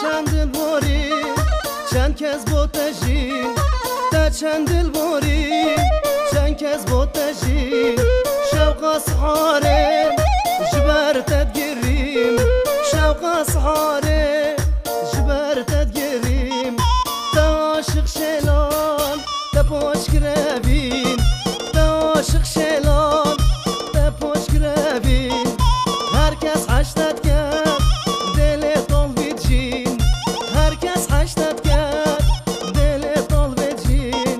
چند دل باری چند کس با تجین تا چند دل باری چند کس با تجین شوق اسحاره جبر تدگریم شوق اسحاره جبر تدگریم تا عاشق شلال تا پاش گرابین تا عاشق شلال تا پاش گرابین هر کس حشتت کرد دل طال بجین هر کس حشتت کرد دل طال بجین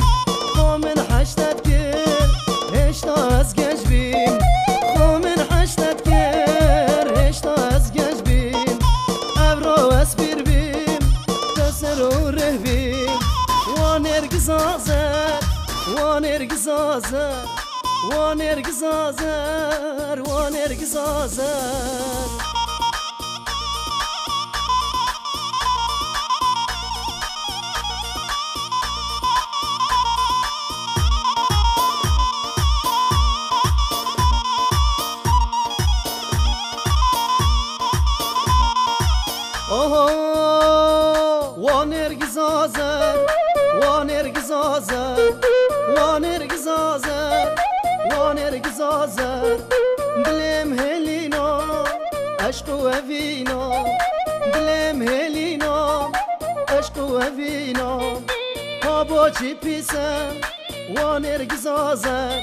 خو من حشتت کرد هشتا از گنج بین خو من حشتت کرد هشتا از گنج بین ابرو اسبیر بین تسر و ره بین وانرگز آزر وانرگز آزر وانرگز آزر وانرگز آزر وانرگز آزر وانرگز آزر وانرگز آزر وانرگز آزر دلم هلینا عشق و وینا دلم هلینا عشق و وینا بابا چی پیسم وانرگز آزر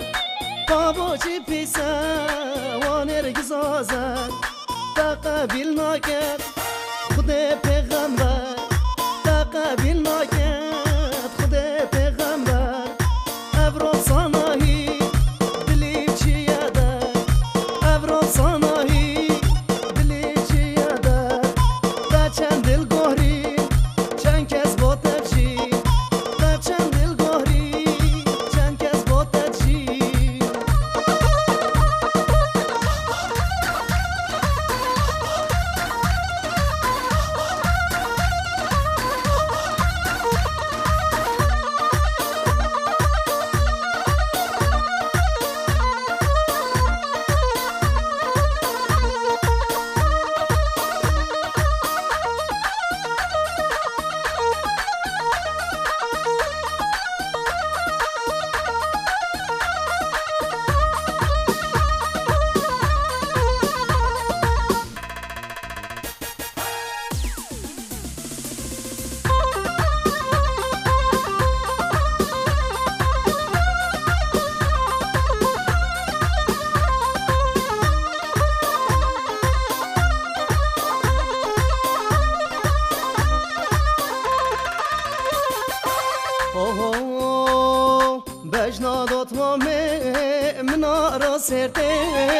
بابا چی پیسم وانرگز آزر تقبیل نکرد خود پیغمبر تقبیل نکرد خود پیغمبر ابرو صناهی دلی چی یاده ابرو صناهی دلی چی یاده تا چند دل گوهری چند کس با تفشی تا چند دل گوهری چند کس با تفشی بجنادات ما من را سرته